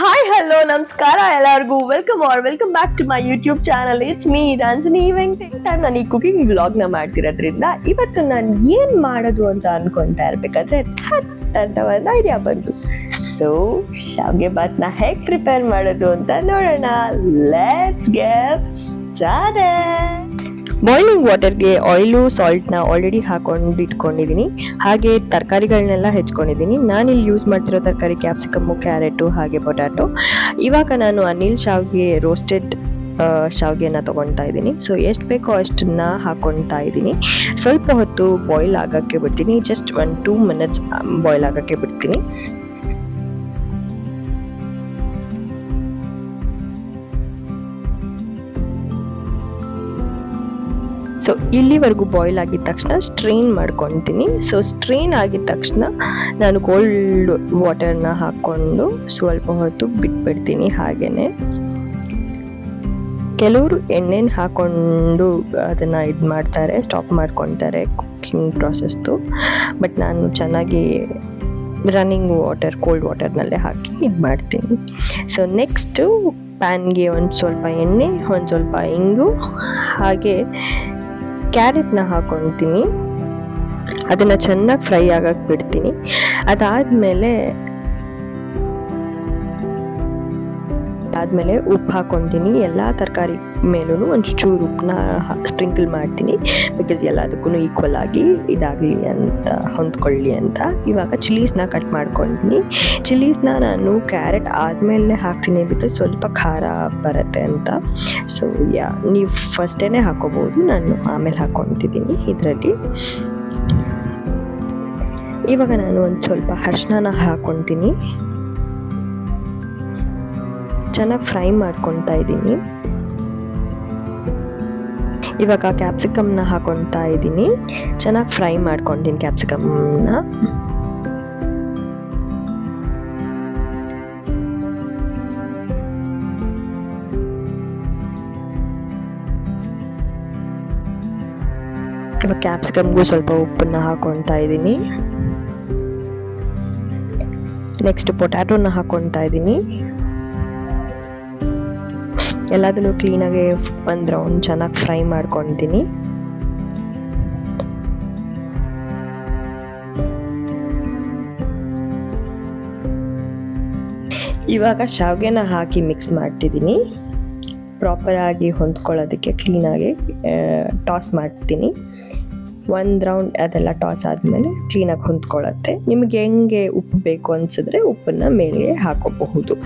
Hi hello ನಮಸ್ಕಾರ ಎಲ್ಲರಿಗೂ welcome back to my YouTube channel. It's me Ranjani Venkatesh. ನಾನು ಈ ಕುಕಿಂಗ್ ವ್ಲಾಗ್ನ ಮಾಡ್ತಿರೋದ್ರಿಂದ ಇವತ್ತು ನಾನು ಏನು ಮಾಡೋದು ಅಂತ ಅನ್ಕೊಂತಾ ಇರ್ಬೇಕಾದ್ರೆ ಅಂತ ಒಂದು ಐಡಿಯಾ ಬಂತು. ಸೊ ಶಾವಿಗೆ ಬಾತ್ನ ಹೇಗೆ ಪ್ರಿಪೇರ್ ಮಾಡೋದು ಅಂತ ನೋಡೋಣ. Let's get started. ಬಾಯ್ಲಿಂಗ್ ವಾಟರ್ಗೆ ಆಯಿಲು ಸಾಲ್ಟ್ನ ಆಲ್ರೆಡಿ ಹಾಕೊಂಡು ಇಟ್ಕೊಂಡಿದ್ದೀನಿ. ಹಾಗೆ ತರಕಾರಿಗಳನ್ನೆಲ್ಲ ಹೆಚ್ಕೊಂಡಿದ್ದೀನಿ. ನಾನಿಲ್ಲಿ ಯೂಸ್ ಮಾಡ್ತಿರೋ ತರಕಾರಿ ಕ್ಯಾಪ್ಸಿಕಮ್ಮು, ಕ್ಯಾರೆಟು ಹಾಗೆ ಪೊಟ್ಯಾಟೊ. ಇವಾಗ ನಾನು ಅನಿಲ್ ಶಾವಿಗೆ ರೋಸ್ಟೆಡ್ ಶಾವಿಗೆನ ತೊಗೊಳ್ತಾ ಇದ್ದೀನಿ. ಸೊ ಎಷ್ಟು ಬೇಕೋ ಅಷ್ಟನ್ನ ಹಾಕ್ಕೊಳ್ತಾ ಇದ್ದೀನಿ. ಸ್ವಲ್ಪ ಹೊತ್ತು ಬಾಯ್ಲ್ ಆಗೋಕ್ಕೆ ಬಿಡ್ತೀನಿ. ಜಸ್ಟ್ 1-2 ಮಿನಿಟ್ಸ್ ಬಾಯ್ಲ್ ಆಗೋಕ್ಕೆ ಬಿಡ್ತೀನಿ. ಸೊ ಇಲ್ಲಿವರೆಗೂ ಬಾಯ್ಲ್ ಆಗಿದ ತಕ್ಷಣ ಸ್ಟ್ರೈನ್ ಮಾಡ್ಕೊತೀನಿ. ಸೊ ಸ್ಟ್ರೈನ್ ಆಗಿದ ತಕ್ಷಣ ನಾನು ಕೋಲ್ಡ್ ವಾಟರ್ನ ಹಾಕ್ಕೊಂಡು ಸ್ವಲ್ಪ ಹೊತ್ತು ಬಿಟ್ಬಿಡ್ತೀನಿ. ಹಾಗೆಯೇ ಕೆಲವರು ಎಣ್ಣೆನ ಹಾಕ್ಕೊಂಡು ಅದನ್ನು ಇದು ಮಾಡ್ತಾರೆ, ಸ್ಟಾಪ್ ಮಾಡ್ಕೊತಾರೆ ಕುಕ್ಕಿಂಗ್ ಪ್ರಾಸೆಸ್ದು. ಬಟ್ ನಾನು ಚೆನ್ನಾಗಿ ರನ್ನಿಂಗ್ ವಾಟರ್, ಕೋಲ್ಡ್ ವಾಟರ್ನಲ್ಲೇ ಹಾಕಿ ಇದು ಮಾಡ್ತೀನಿ. ಸೊ ನೆಕ್ಸ್ಟು ಪ್ಯಾನ್ಗೆ ಒಂದು ಸ್ವಲ್ಪ ಎಣ್ಣೆ, ಒಂದು ಸ್ವಲ್ಪ ಇಂಗು ಹಾಗೆ ಕ್ಯಾರೆಟ್ನ ಹಾಕ್ಕೊತೀನಿ. ಅದನ್ನು ಚೆನ್ನಾಗಿ ಫ್ರೈ ಆಗಕ್ಕೆ ಬಿಡ್ತೀನಿ. ಅದಾದಮೇಲೆ ಉಪ್ಪು ಹಾಕ್ಕೊತೀನಿ. ಎಲ್ಲ ತರಕಾರಿ ಮೇಲೂ ಒಂಚೂರು ಉಪ್ಪನ್ನ ಸ್ಪ್ರಿಂಕಲ್ ಮಾಡ್ತೀನಿ. ಬಿಕಾಸ್ ಎಲ್ಲದಕ್ಕೂ ಈಕ್ವಲ್ ಆಗಿ ಇದಾಗಲಿ ಅಂತ, ಹೊಂದ್ಕೊಳ್ಳಿ ಅಂತ. ಇವಾಗ ಚಿಲ್ಲೀಸ್ನ ಕಟ್ ಮಾಡ್ಕೊತೀನಿ. ಚಿಲ್ಲೀಸ್ನ ನಾನು ಕ್ಯಾರೆಟ್ ಆದಮೇಲೆ ಹಾಕ್ತೀನಿ, ಬಿಕಾಸ್ ಸ್ವಲ್ಪ ಖಾರ ಬರುತ್ತೆ ಅಂತ. ಸೊ ನೀವು ಫಸ್ಟೇ ಹಾಕ್ಕೋಬೋದು, ನಾನು ಆಮೇಲೆ ಹಾಕ್ಕೊತಿದ್ದೀನಿ ಇದರಲ್ಲಿ. ಇವಾಗ ನಾನು ಒಂದು ಸ್ವಲ್ಪ ಅರಿಶಿನ ಹಾಕ್ಕೊತೀನಿ. ಚೆನ್ನಾಗಿ ಫ್ರೈ ಮಾಡ್ಕೊತಾ ಇದ್ದೀನಿ. ಇವಾಗ ಕ್ಯಾಪ್ಸಿಕಮ್ನ ಹಾಕ್ಕೊತಾ ಇದ್ದೀನಿ. ಚೆನ್ನಾಗಿ ಫ್ರೈ ಮಾಡ್ಕೊತೀನಿ ಕ್ಯಾಪ್ಸಿಕಮ್ನ. ಇವಾಗ ಕ್ಯಾಪ್ಸಿಕಮ್ಗೂ ಸ್ವಲ್ಪ ಉಪ್ಪನ್ನ ಹಾಕ್ಕೊತಾ ಇದ್ದೀನಿ. ನೆಕ್ಸ್ಟ್ ಪೊಟ್ಯಾಟೋನ ಹಾಕ್ಕೊತಾ ಇದ್ದೀನಿ. ಎಲ್ಲದನ್ನು ಕ್ಲೀನಾಗಿ ಒಂದು ರೌಂಡ್ ಚೆನ್ನಾಗಿ ಫ್ರೈ ಮಾಡ್ಕೊತೀನಿ. ಇವಾಗ ಶಾವಿಗೆನ ಹಾಕಿ ಮಿಕ್ಸ್ ಮಾಡ್ತಿದ್ದೀನಿ. ಪ್ರಾಪರಾಗಿ ಹೊಂದ್ಕೊಳ್ಳೋದಕ್ಕೆ ಕ್ಲೀನಾಗಿ ಟಾಸ್ ಮಾಡ್ತೀನಿ. ಒಂದು ರೌಂಡ್ ಅದೆಲ್ಲ ಟಾಸ್ ಆದಮೇಲೆ ಕ್ಲೀನಾಗಿ ಹೊಂದ್ಕೊಳ್ಳುತ್ತೆ. ನಿಮಗೆ ಹೆಂಗೆ ಉಪ್ಪು ಬೇಕು ಅನಿಸಿದ್ರೆ ಉಪ್ಪನ್ನು ಮೇಲೆ ಹಾಕೋಬಹುದು.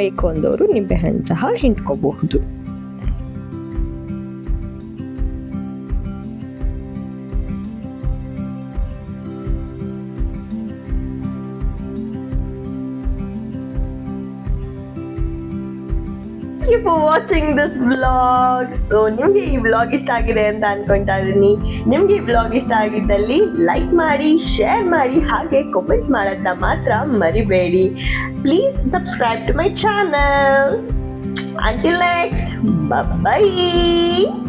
ಬೇಕು ಅಂದವರು ನಿಂಬೆಹಣ್ಣು ಸಹ ಹಿಂಡ್ಕೋಬಹುದು. Thank you for watching this vlog. So ನಿಮಗೆ ಈ ವ್ಲಾಗ್ ಇಷ್ಟ ಆಗಿದೆ ಅಂತ ಅನ್ಕೊಂತಾ ಇದ್ದೀನಿ. ನಿಮಗೆ ಈ ವ್ಲಾಗ್ ಇಷ್ಟ ಆಗಿದ್ದಲ್ಲಿ ಲೈಕ್ ಮಾಡಿ, ಶೇರ್ ಮಾಡಿ ಹಾಗೆ ಕಾಮೆಂಟ್ ಮಾಡೋದನ್ನ ಮಾತ್ರ ಮರಿಬೇಡಿ. Please subscribe to my channel. Until next, bye bye.